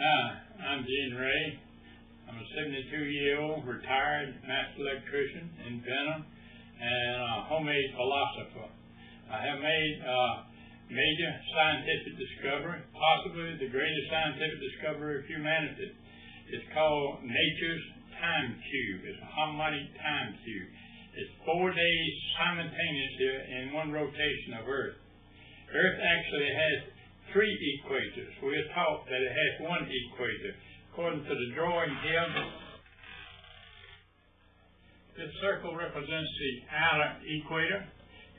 I'm Gene Ray. I'm a 72-year-old retired master electrician, inventor, and a homemade philosopher. I have made a major scientific discovery, possibly the greatest scientific discovery of humanity. It's called nature's time cube. It's a harmonic time cube. It's 4 days simultaneously in one rotation of Earth. Earth actually has 3 equators. We're taught that it has 1 equator. According to the drawing here, this circle represents the outer equator.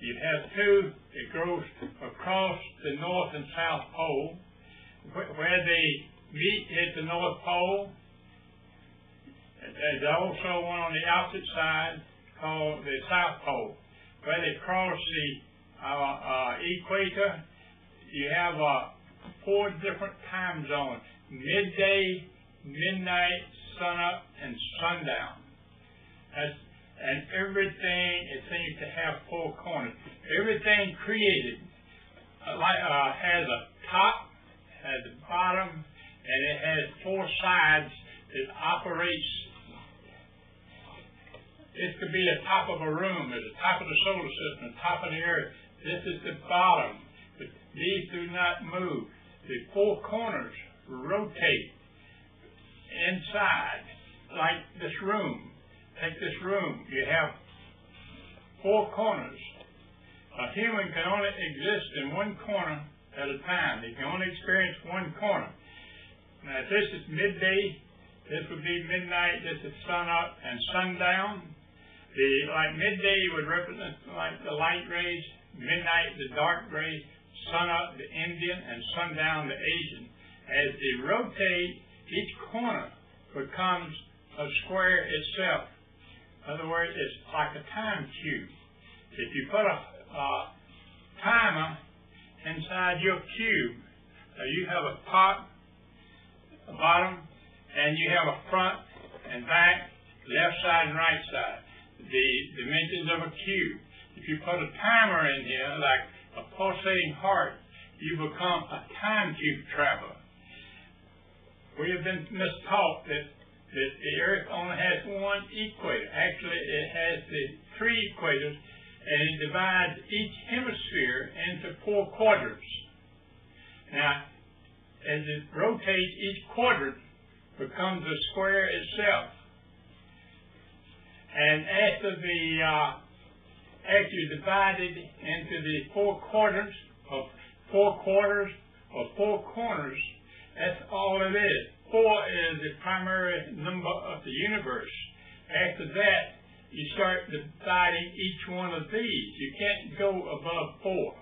You have 2 that goes across the north and south pole. Where they meet at the north pole, there's also one on the opposite side called the south pole. Where they cross the equator, you have 4 different time zones: midday, midnight, sunup, and sundown. And everything, it seems to have 4 corners. Everything created has a top, has a bottom, and it has 4 sides that operates. This could be the top of a room, at the top of the solar system, the top of the earth. This is the bottom. But these do not move. The 4 corners rotate inside, like this room. Take this room. You have 4 corners. A human can only exist in 1 corner at a time. He can only experience 1 corner. Now, if this is midday, this would be midnight, this is sunup and sundown. Like midday would represent like the light rays, midnight the dark rays, sunup the Indian, and sundown the Asian. As they rotate, each corner becomes a square itself. In other words, it's like a time cube. If you put a timer inside your cube, you have a top, a bottom, and you have a front and back, left side and right side, the dimensions of a cube. If you put a timer in here, like a pulsating heart, you become a time cube traveler. We have been mistaught that the Earth only has 1 equator. Actually, it has the 3 equators, and it divides each hemisphere into 4 quadrants. Now, as it rotates, each quadrant becomes a square itself. And after you divide it into the 4 quadrants, or 4 quarters, or 4 corners, that's all it is. 4 is the primary number of the universe. After that, you start dividing each one of these. You can't go above 4.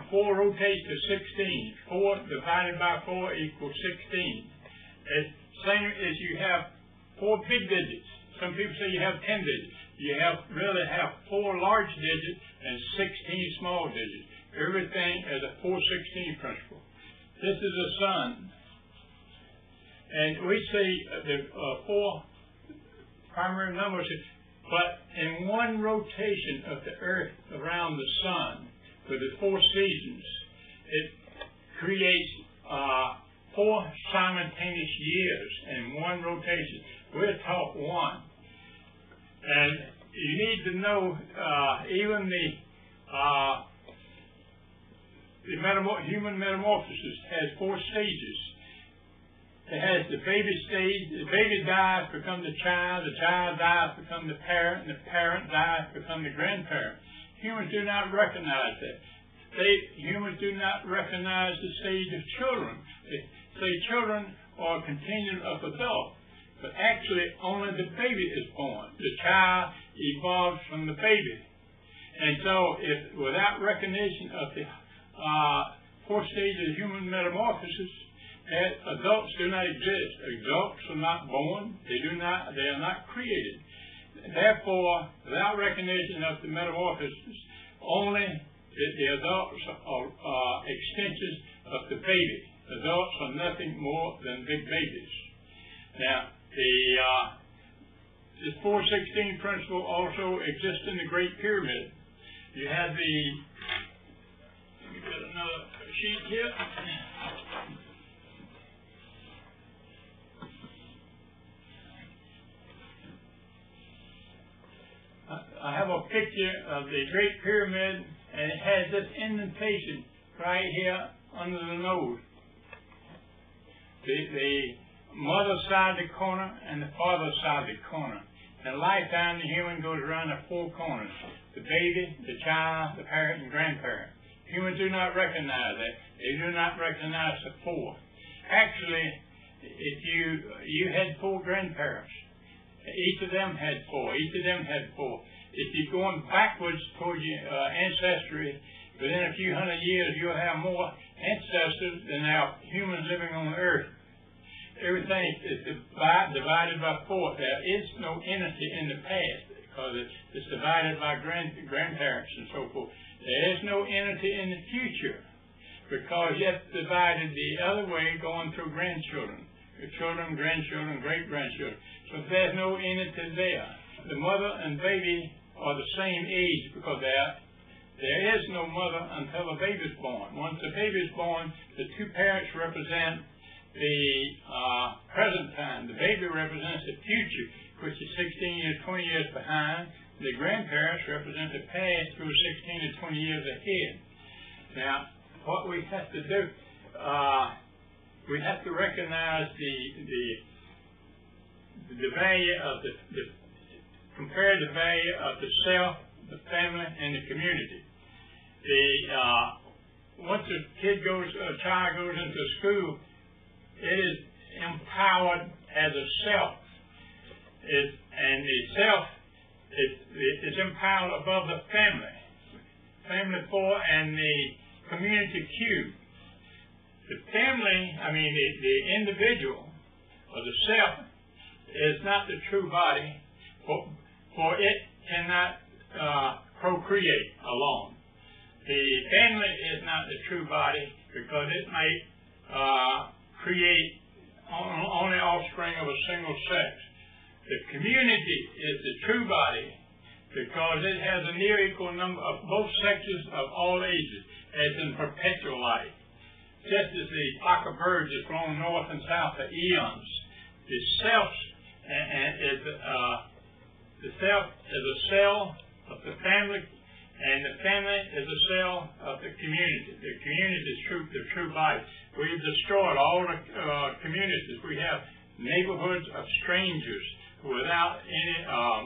4 rotates to 16. 4 divided by 4 equals 16. It's same as you have 4 big digits. Some people say you have 10 digits. You really have 4 large digits and 16 small digits. Everything is a 416 principle. This is the sun. And we see the 4 primary numbers, but in one rotation of the earth around the sun with the 4 seasons, it creates 4 simultaneous years in one rotation. We're taught 1. And you need to know even the human metamorphosis has 4 stages. It has the baby stage. The baby dies, becomes the child dies, becomes the parent, and the parent dies, becomes the grandparent. Humans do not recognize that. Humans do not recognize the stage of children. They say children are a continuum of adults, but actually only the baby is born. The child evolves from the baby. And so without recognition of the 4th stage of human metamorphosis, adults do not exist. Adults are not born. They are not created. Therefore, without recognition of the metamorphosis, only the adults are extensions of the baby. Adults are nothing more than big babies. Now, this 416 principle also exists in the Great Pyramid. You have let me get another worksheet here. I have a picture of the Great Pyramid, and it has this indentation right here under the nose. The mother's side of the corner and the father's side of the corner. In a lifetime, the human goes around the four corners: the baby, the child, the parent, and grandparent. Humans do not recognize that. They do not recognize the four. Actually, if you had four grandparents, each of them had four. Each of them had four. If you're going backwards toward your ancestry, within a few hundred years, you'll have more ancestors than our humans living on Earth. Everything is divided by four. There is no entity in the past because it's divided by grandparents and so forth. There is no entity in the future because it's divided the other way, going through grandchildren, children, grandchildren, great-grandchildren. So there's no entity there. The mother and baby are the same age because there is no mother until the baby's born. Once the baby's born, the two parents represent the present time. The baby represents the future, which is 16 years, 20 years behind. The grandparents represent the past, who are 16 to 20 years ahead. Now, what we have to do, we have to recognize the value of the comparative value of the self, the family, and the community. Once a child goes into school, it is empowered as a self, and the self is empowered above the family 4, and the community Q. The family, the individual or the self is not the true body, for it cannot procreate alone. The family is not the true body because it may create only offspring of a single sex. The community is the true body because it has a near equal number of both sexes of all ages, as in perpetual life. Just as the flock of birds has flown north and south for eons, the self is a cell of the family, and the family is a cell of the community. The community is the true body. We've destroyed all the communities. We have neighborhoods of strangers without any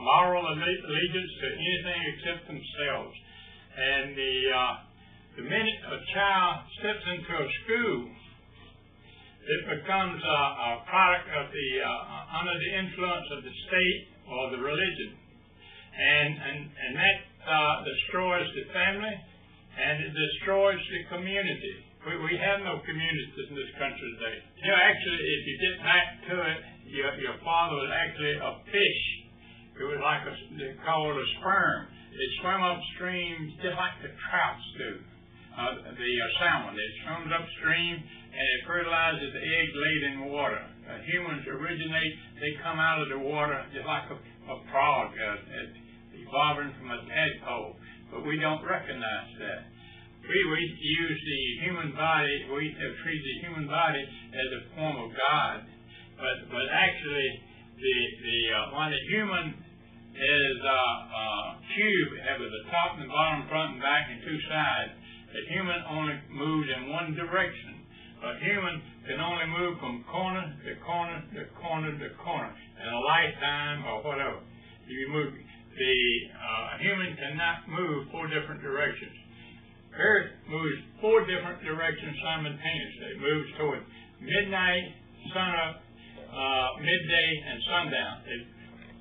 moral allegiance to anything except themselves. And the minute a child steps into a school, it becomes a product of under the influence of the state or the religion, and that destroys the family, and it destroys the community. We have no communities in this country today. Actually, if you get back to it, your father was actually a fish. It was like they call it a sperm. It swam upstream just like the trouts do. The salmon. It swims upstream and it fertilizes the eggs laid in water. Humans originate, they come out of the water just like a frog, evolving from a tadpole. But we don't recognize that. We use the human body, we have treated the human body as a form of God. But actually, when the human is cube, it has the top and the bottom, front and back, and two sides. The human only moves in one direction. A human can only move from corner to corner to corner to corner in a lifetime or whatever. The human cannot move 4 different directions. Earth moves 4 different directions simultaneously. It moves toward midnight, sunup, midday, and sundown. It's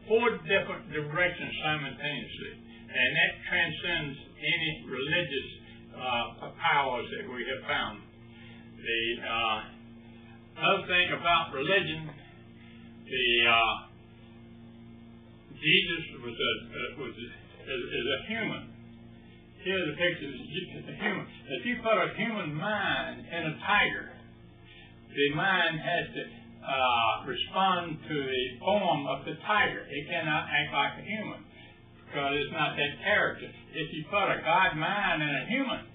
4 different directions simultaneously, and that transcends any religious powers that we have found. The other thing about religion, Jesus is a human. Here's a picture of a human. If you put a human mind in a tiger, the mind has to respond to the form of the tiger. It cannot act like a human because it's not that character. If you put a God mind in a human,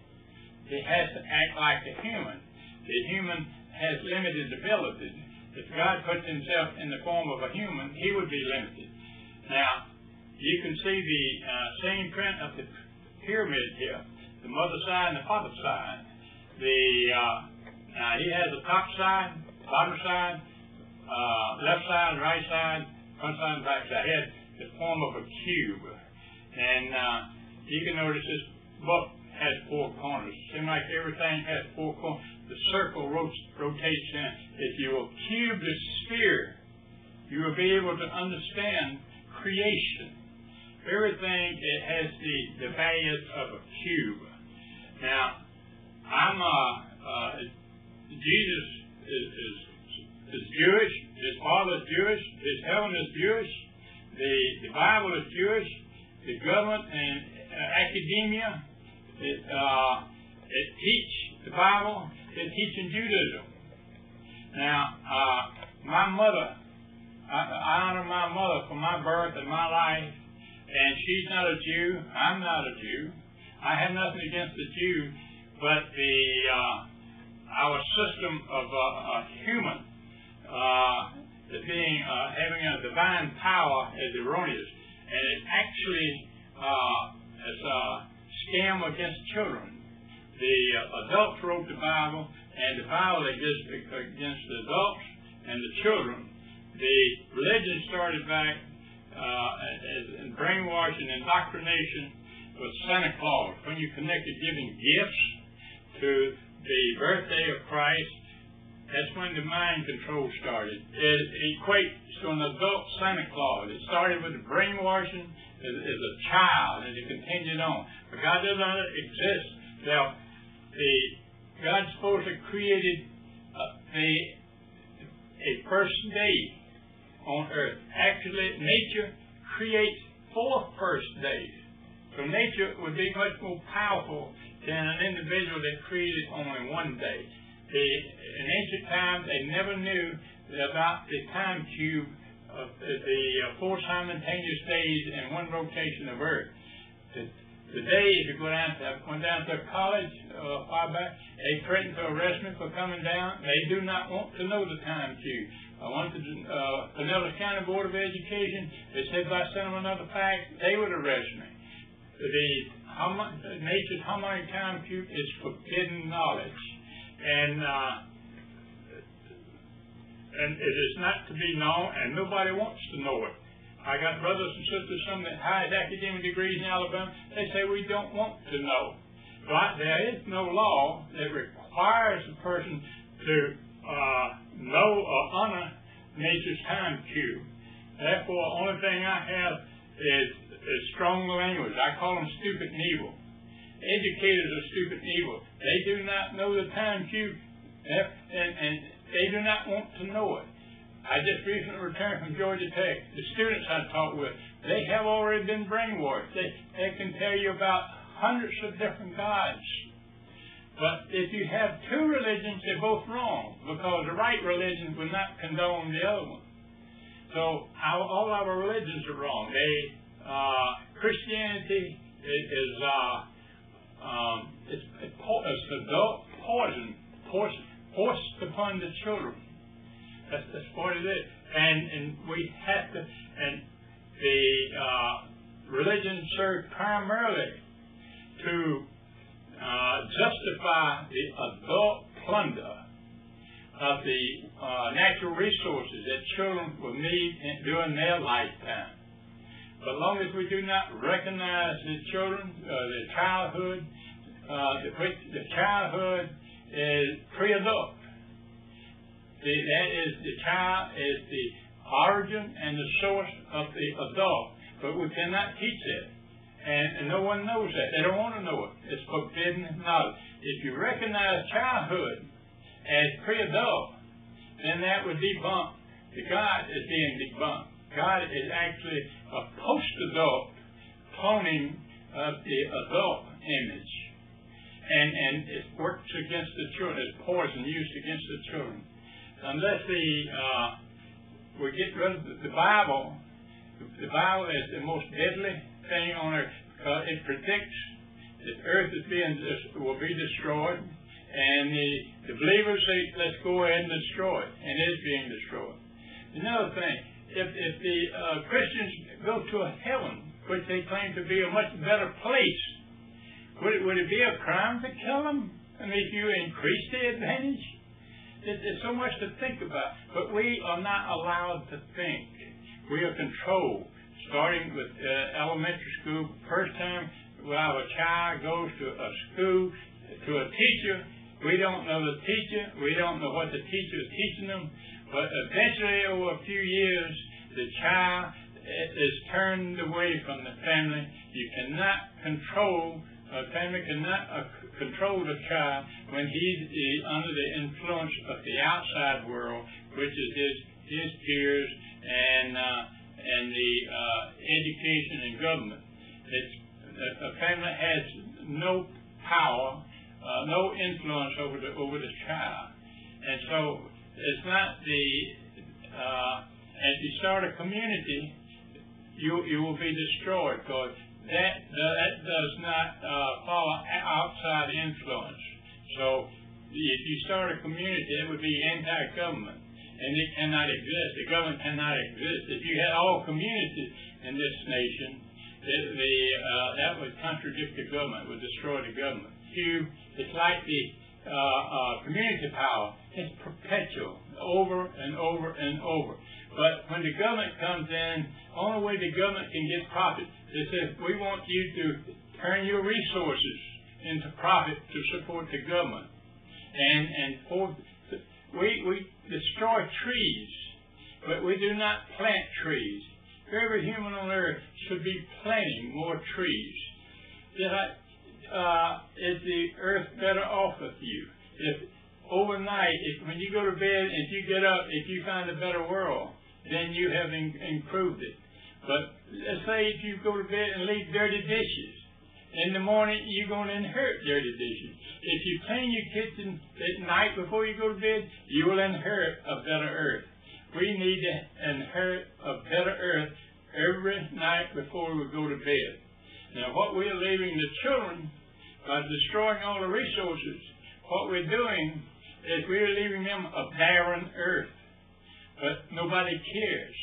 he has to act like a human. The human has limited abilities. If God puts himself in the form of a human, he would be limited. Now, you can see the same print of the pyramid here, the mother side and the father side. He has a top side, bottom side, left side, right side, front side, and back side. He has the form of a cube. And you can notice this book has 4 corners. It seems like everything has 4 corners. The circle rotates in. If you will cube the sphere, you will be able to understand creation. Everything it has the values of a cube. Now, Jesus is Jewish. His father is Jewish. His heaven is Jewish. The Bible is Jewish. The government and academia it teach the Bible. They teach in Judaism. Now, my mother, I honor my mother for my birth and my life, and she's not a Jew. I'm not a Jew. I have nothing against the Jew, but our system of human having a divine power is erroneous, and it actually is a scam against children. The adults wrote the Bible, and the Bible exists against the adults and the children. The religion started back in brainwashing and indoctrination with Santa Claus. When you connected giving gifts to the birthday of Christ, that's when the mind control started. It equates to an adult Santa Claus. It started with the brainwashing as a child, and it continued on. But God does not exist. Now, God supposed to have created a first day on earth. Actually, nature creates 4 first days. So nature would be much more powerful than an individual that created only one day. In ancient times, they never knew about the time cube of the 4 simultaneous days in one rotation of Earth. Today, if you went down to college a while back, they threatened to arrest me for coming down. They do not want to know the time cube. I went to the Pinellas County Board of Education. They said if I sent them another fax, they would arrest me. Nature's harmonic time cube is forbidden knowledge, and it is not to be known, and nobody wants to know it. I got brothers and sisters, some that highest academic degrees in Alabama. They say we don't want to know. But there is no law that requires a person to know or honor nature's time cube. Therefore, the only thing I have is strong language. I call them stupid and evil. Educators are stupid and evil. They do not know the time cube, and they do not want to know it. I just recently returned from Georgia Tech. The students I taught with, they have already been brainwashed. They can tell you about hundreds of different gods. But if you have 2 religions, they're both wrong, because the right religion will not condone the other one. So all our religions are wrong. Christianity is adult poison forced upon the children. That's what it is. And we have to, and the religion served primarily to justify the adult plunder of the natural resources that children will need during their lifetime. But as long as we do not recognize the children, the childhood is pre-adult. That is, the child is the origin and the source of the adult. But we cannot teach that. And no one knows that. They don't want to know it. It's forbidden knowledge. If you recognize childhood as pre-adult, then that would debunk that God is being debunked. God is actually a post-adult cloning of the adult image. And it works against the children. It's poison used against the children. Unless we get rid of the Bible is the most deadly thing on earth, because it predicts the earth will be destroyed, and the believers say, let's go ahead and destroy it, and it is being destroyed. Another thing, if the Christians go to a heaven, which they claim to be a much better place, would it be a crime to kill them? I mean, if you increase the advantage? There's so much to think about, but we are not allowed to think. We are controlled, starting with elementary school. First time while a child goes to a school, to a teacher, we don't know the teacher, we don't know what the teacher is teaching them, but eventually over a few years, the child is turned away from the family. You cannot control, a family cannot control the child when he's under the influence of the outside world, which is his peers and the education and government. A family has no power, no influence over the child, and so it's not as you start a community, you will be destroyed, because that does not follow outside influence. So if you start a community, it would be anti-government, and it cannot exist. The government cannot exist. If you had all communities in this nation, that would contradict the government, would destroy the government. It's like the community power. It's perpetual, over and over and over. But when the government comes in, the only way the government can get profit is if we want you to turn your resources into profit to support the government. We destroy trees, but we do not plant trees. Every human on earth should be planting more trees. Is the earth better off with you? If overnight, when you go to bed, if you get up, if you find a better world, then you have improved it. But let's say if you go to bed and leave dirty dishes, in the morning you're going to inherit dirty dishes. If you clean your kitchen at night before you go to bed, you will inherit a better earth. We need to inherit a better earth every night before we go to bed. Now, what we're leaving the children by destroying all the resources, what we're doing is we're leaving them a barren earth. But nobody cares.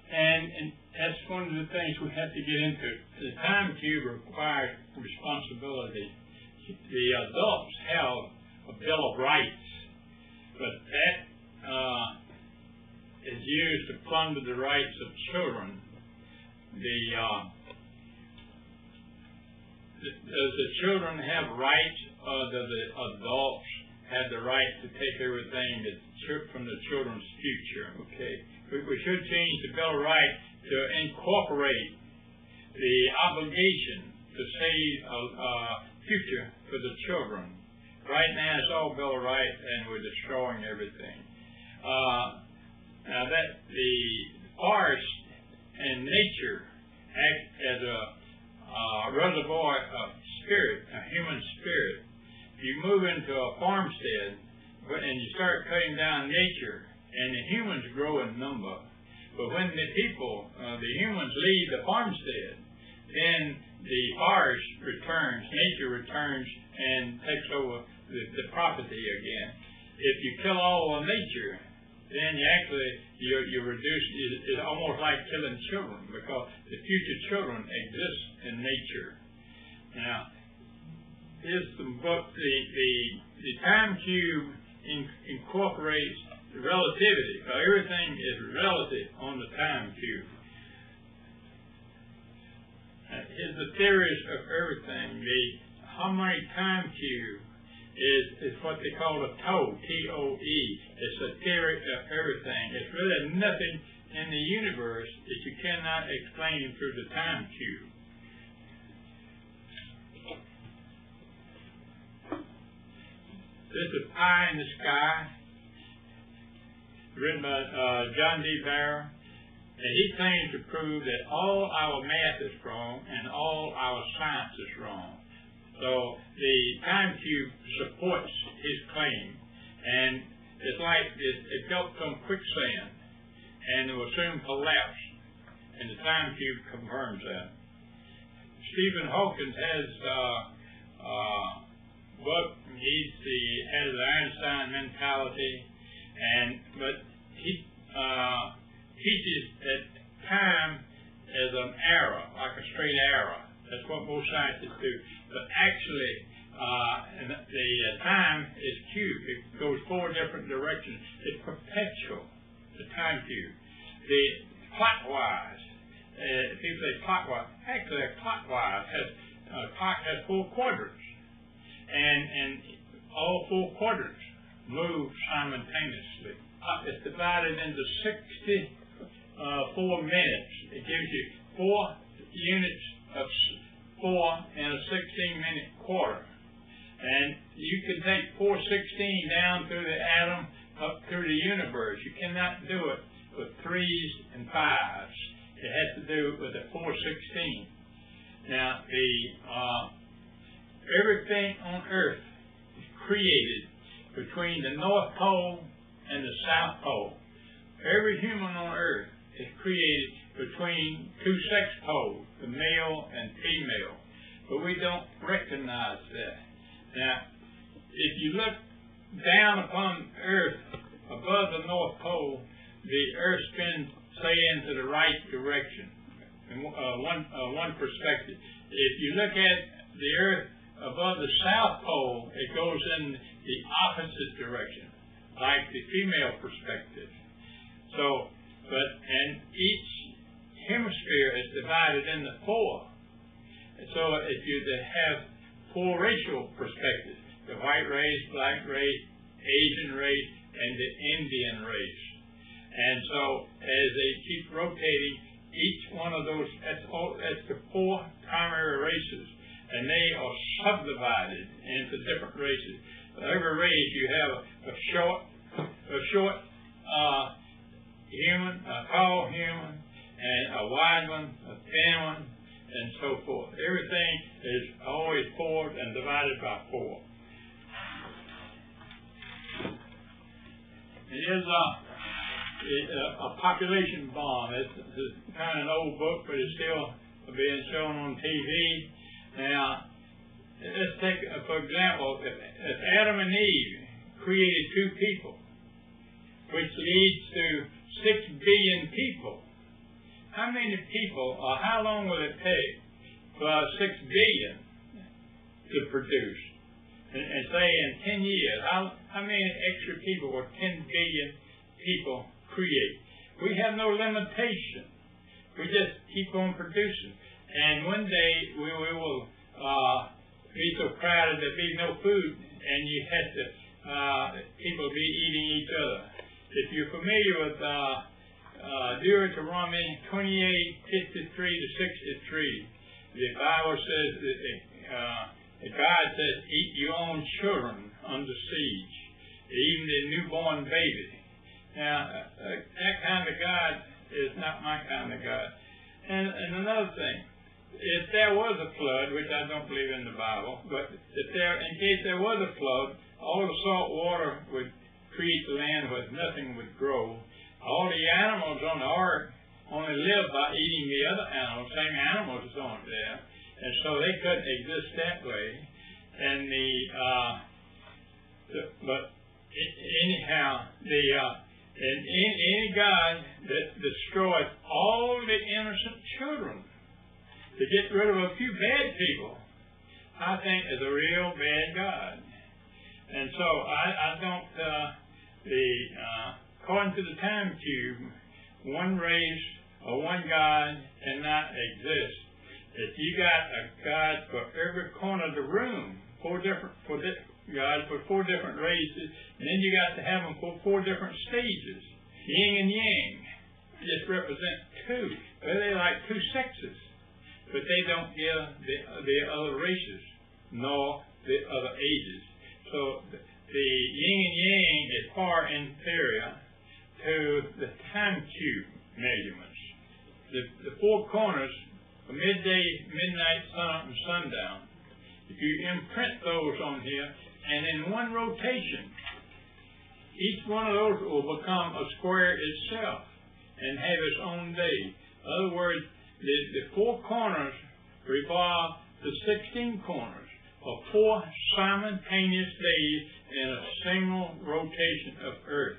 And that's one of the things we have to get into. The time cube requires responsibility. The adults have a Bill of Rights, but that is used to plunder the rights of children. Does the children have rights, or do the adults have the right to take everything from the children's future? Okay, we should change the Bill of Rights to incorporate the obligation to save a future for the children. Right now, it's all Bill of Rights, and we're destroying everything. Now that the forest and nature act as a reservoir of spirit, a human spirit. If you move into a farmstead and you start cutting down nature, and the humans grow in number, but when the humans leave the farmstead, then the forest returns, nature returns, and takes over the property again. If you kill all of nature, then you reduce. It's almost like killing children, because the future children exist in nature. Now, here's some book. The time cube incorporates the relativity. Everything is relative on the time cube. Here's the theories of everything. The harmonic time cube is what they call a TOE, T-O-E. It's a theory of everything. It's really nothing in the universe that you cannot explain through the time cube. This is Pie in the Sky, written by John D. Barrow. And he claims to prove that all our math is wrong and all our science is wrong. So the time cube supports his claim, and it's like it built some quicksand, and it will soon collapse, and the time cube confirms that. Stephen Hawking has book. Has the Einstein mentality, but he teaches that time is an arrow, like a straight arrow. That's what most scientists do. But actually, the time is cube. It goes 4 different directions. It's perpetual, the time cube. The clockwise, people say clockwise. Actually, a clockwise clock has 4 quadrants. And all 4 quadrants move simultaneously. It's divided into 64 minutes. It gives you 4 units of 4 in a 16-minute quarter. And you can take 416 down through the atom up through the universe. You cannot do it with 3s and 5s. It has to do with the 416. Now, everything on Earth is created between the North Pole and the South Pole. Every human on Earth is created between 2 sex poles, the male and female. But we don't recognize that. Now, if you look down upon Earth above the North Pole, the Earth spins, say, into the right direction. In one perspective. If you look at the Earth above the South Pole, it goes in the opposite direction, like the female perspective. So, and each hemisphere is divided into 4. So if you have 4 racial perspectives, the white race, black race, Asian race, and the Indian race. And so as they keep rotating, each one of those, that's the 4 primary races, and they are subdivided into different races. Every race you have a short human, a tall human, and a wide one, a thin one, and so forth. Everything is always 4 and divided by 4. Here's a population bomb. It's kind of an old book, but it's still being shown on TV. Now, let's take, for example, if Adam and Eve created 2 people, which leads to 6 billion people, how many people, or how long will it take for 6 billion to produce? And say in 10 years, how many extra people will 10 billion people create? We have no limitation. We just keep on producing. And one day we will be so crowded there'll be no food, and you have to, people be eating each other. If you're familiar with Deuteronomy 28:53-63, the Bible says that God says, eat your own children under siege, even the newborn baby. Now, that kind of God is not my kind of God. And another thing, if there was a flood, which I don't believe in the Bible, but in case there was a flood, all the salt water would create the land where nothing would grow. All the animals on the ark only live by eating the other animals, same animals that's on there, and so they couldn't exist that way. And any God that destroys all the innocent children to get rid of a few bad people, I think is a real bad God. And so I don't, according to the time cube, one race or one God cannot exist. If you got a God for every corner of the room, 4 different gods for 4 different races, and then you got to have them for 4 different stages. Yin and yang just represent 2. They're like 2 sexes, but they don't give the other races nor the other ages. So the yin and yang is far inferior to the time cube measurements. The 4 corners, midday, midnight, sunup, and sundown, if you imprint those on here, and in one rotation, each one of those will become a square itself and have its own day. In other words, the 4 corners revolve the 16 corners. for 4 simultaneous days in a single rotation of Earth.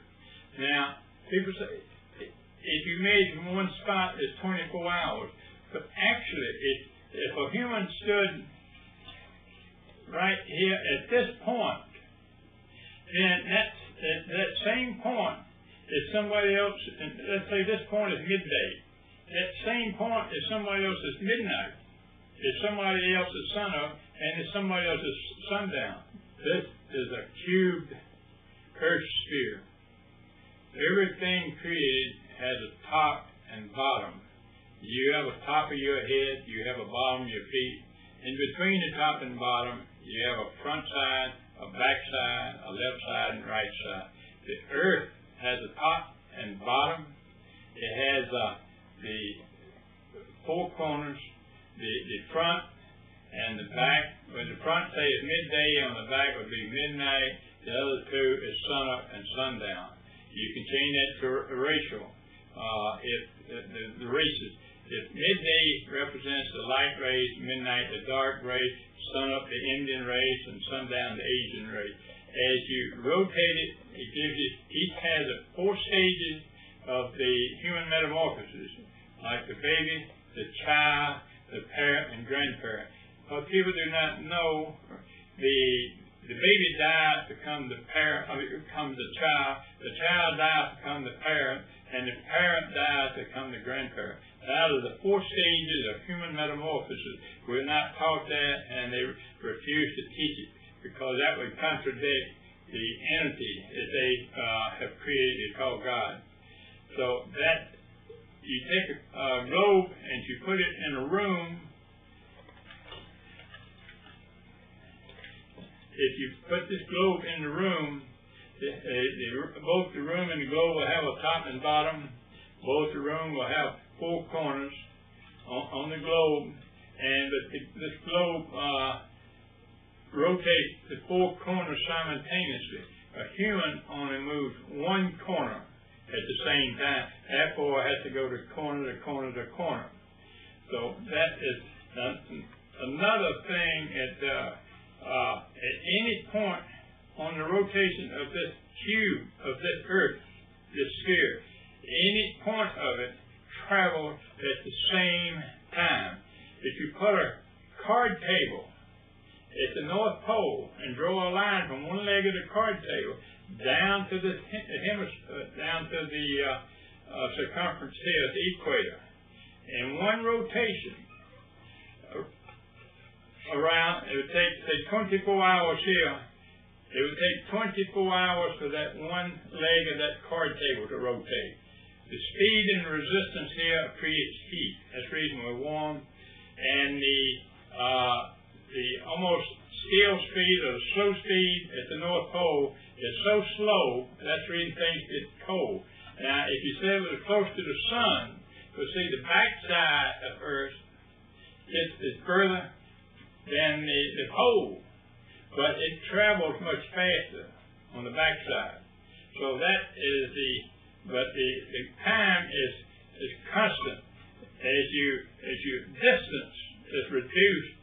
Now, people say, if you measure from one spot, it's 24 hours. But actually, if a human stood right here at this point, then that same point is somebody else. Let's say this point is midday. That same point is somebody else's midnight. It's somebody else's sunup, and it's somebody else's sundown. This is a cubed Earth sphere. Everything created has a top and bottom. You have a top of your head, you have a bottom of your feet. In between the top and bottom, you have a front side, a back side, a left side, and right side. The Earth has a top and bottom. It has the 4 corners, the front and the back. When the front say at midday, on the back would be midnight. The other 2 is sunup and sundown. You can change that to racial. The races. If midday represents the light race, midnight the dark race, sunup the Indian race, and sundown the Asian race. As you rotate it, it gives you, each has 4 stages of the human metamorphosis, like the baby, the child, the parent, and grandparent. What people do not know, the baby dies to become the parent, becomes the child dies to become the parent, and the parent dies to become the grandparent. Out of the 4 stages of human metamorphosis, we're not taught that, and they refuse to teach it, because that would contradict the entity that they have created called God. So that, you take a globe and you put it in a room. If you put this globe in the room, both the room and the globe will have a top and bottom. Both the room will have 4 corners on the globe, but this globe rotates the 4 corners simultaneously. A human only moves 1 corner at the same time. Therefore, it has to go to corner to corner to corner. So that is another thing. At any point on the rotation of this cube, of this Earth, this sphere, any point of it travels at the same time. If you put a card table at the North Pole and draw a line from one leg of the card table down to the circumference here at the equator, in one rotation around, it would take, say, 24 hours here. It would take 24 hours for that one leg of that card table to rotate. The speed and the resistance here creates heat. That's the reason we're warm. And the almost scale speed or the slow speed at the North Pole is so slow, that's the reason things get cold. Now, if you say it was close to the sun, you'll see the backside of Earth is further than the pole, but it travels much faster on the backside. So that is the time is constant. As your distance is reduced,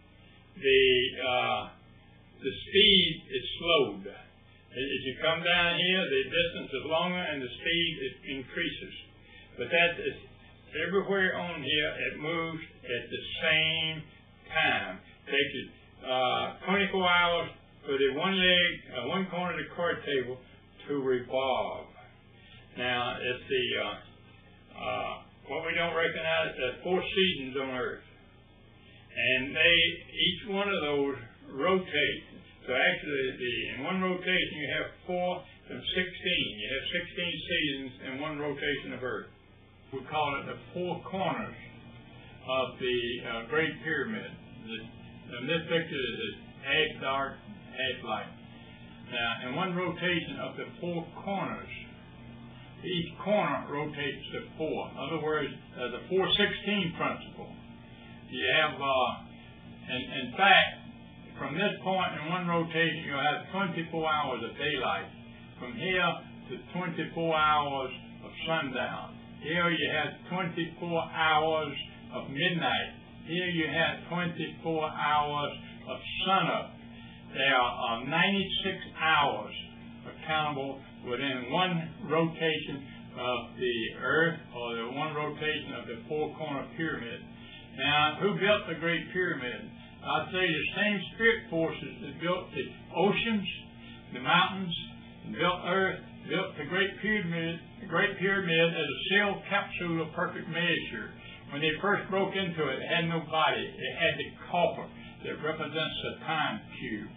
the speed is slowed. As you come down here, the distance is longer and the speed increases. But that is everywhere on here, it moves at the same time. It takes it 24 hours for the one corner of the card table to revolve. Now, it's what we don't recognize, there's 4 seasons on Earth. And each one of those rotates. So actually, in one rotation you have 4 and 16. You have 16 seasons in one rotation of Earth. We call it the 4 corners of the Great Pyramid. And this picture is half dark, half light. Now, in one rotation of the 4 corners, each corner rotates to 4. In other words, the 4-16 principle. You have, in fact, from this point in one rotation, you'll have 24 hours of daylight. From here to 24 hours of sundown. Here you have 24 hours of midnight. Here you have 24 hours of sunup. there are 96 hours accountable within one rotation of the Earth, or the one rotation of the four-corner pyramid. Now, who built the Great Pyramid? I'll tell you, the same spirit forces that built the oceans, the mountains, and built Earth, built the Great Pyramid as a sealed capsule of perfect measure. When they first broke into it, it had no body. It had the copper that represents the time cube.